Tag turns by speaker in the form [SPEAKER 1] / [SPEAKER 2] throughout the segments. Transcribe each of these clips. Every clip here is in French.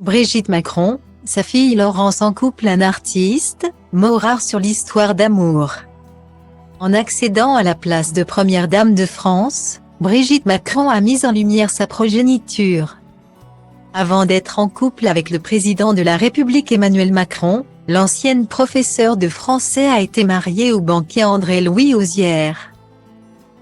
[SPEAKER 1] Brigitte Macron, sa fille Laurence en couple un artiste, mot rare sur l'histoire d'amour. En accédant à la place de première dame de France, Brigitte Macron a mis en lumière sa progéniture. Avant d'être en couple avec le président de la République Emmanuel Macron, l'ancienne professeure de français a été mariée au banquier André-Louis Hozière.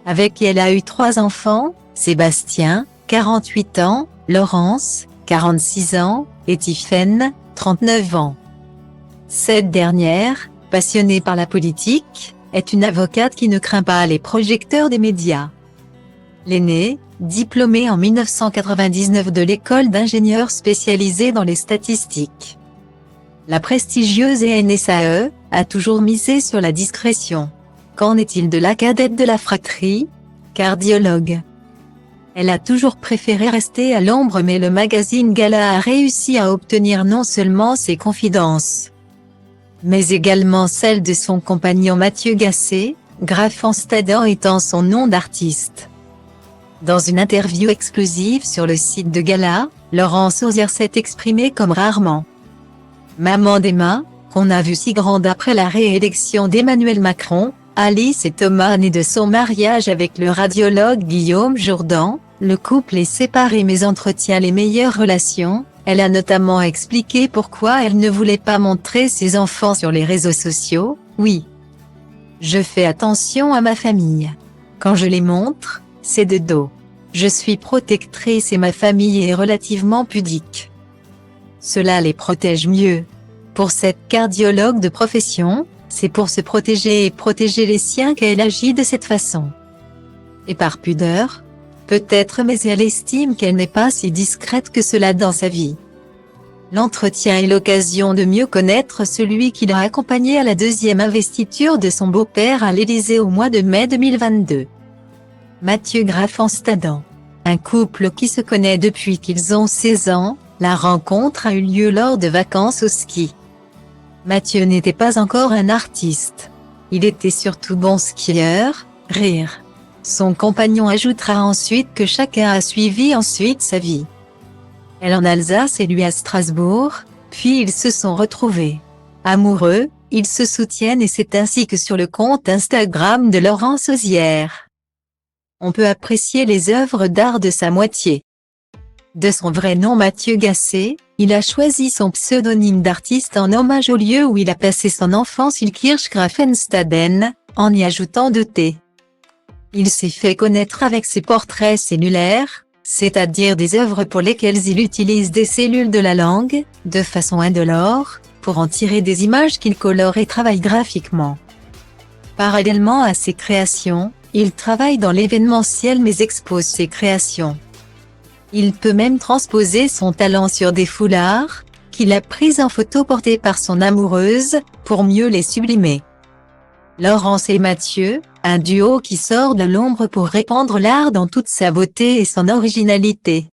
[SPEAKER 1] Avec qui elle a eu 3 enfants, Sébastien, 48 ans, Laurence, 46 ans, et Tiphaine, 39 ans. Cette dernière, passionnée par la politique, est une avocate qui ne craint pas les projecteurs des médias. L'aînée, diplômée en 1999 de l'école d'ingénieurs spécialisée dans les statistiques. La prestigieuse ENSAE a toujours misé sur la discrétion. Qu'en est-il de la cadette de la fratrie, cardiologue? Elle a toujours préféré rester à l'ombre, mais le magazine Gala a réussi à obtenir non seulement ses confidences, mais également celles de son compagnon Mathieu Gasset, Graf en Staden étant son nom d'artiste. Dans une interview exclusive sur le site de Gala, Laurence Hozière s'est exprimée comme rarement. Maman d'Emma, qu'on a vue si grande après la réélection d'Emmanuel Macron, Alice et Thomas nés de son mariage avec le radiologue Guillaume Jourdan, le couple est séparé mais entretient les meilleures relations. Elle a notamment expliqué pourquoi elle ne voulait pas montrer ses enfants sur les réseaux sociaux. Oui. Je fais attention à ma famille. Quand je les montre, c'est de dos. Je suis protectrice et ma famille est relativement pudique. Cela les protège mieux. Pour cette cardiologue de profession, c'est pour se protéger et protéger les siens qu'elle agit de cette façon. Et par pudeur? Peut-être, mais elle estime qu'elle n'est pas si discrète que cela dans sa vie. L'entretien est l'occasion de mieux connaître celui qui l'a accompagnée à la 2e investiture de son beau-père à l'Élysée au mois de mai 2022. Mathieu Graf en Staden. Un couple qui se connaît depuis qu'ils ont 16 ans, la rencontre a eu lieu lors de vacances au ski. Mathieu n'était pas encore un artiste. Il était surtout bon skieur, rire. Son compagnon ajoutera ensuite que chacun a suivi ensuite sa vie. Elle en Alsace et lui à Strasbourg, puis ils se sont retrouvés. Amoureux, ils se soutiennent et c'est ainsi que sur le compte Instagram de Laurence Hozière, on peut apprécier les œuvres d'art de sa moitié. De son vrai nom Mathieu Gasset, il a choisi son pseudonyme d'artiste en hommage au lieu où il a passé son enfance, Ilkirch-Grafenstaden, en y ajoutant 2 T. Il s'est fait connaître avec ses portraits cellulaires, c'est-à-dire des œuvres pour lesquelles il utilise des cellules de la langue, de façon indolore, pour en tirer des images qu'il colore et travaille graphiquement. Parallèlement à ses créations, il travaille dans l'événementiel mais expose ses créations. Il peut même transposer son talent sur des foulards, qu'il a pris en photo portés par son amoureuse, pour mieux les sublimer. Laurence et Mathieu, un duo qui sort de l'ombre pour répandre l'art dans toute sa beauté et son originalité.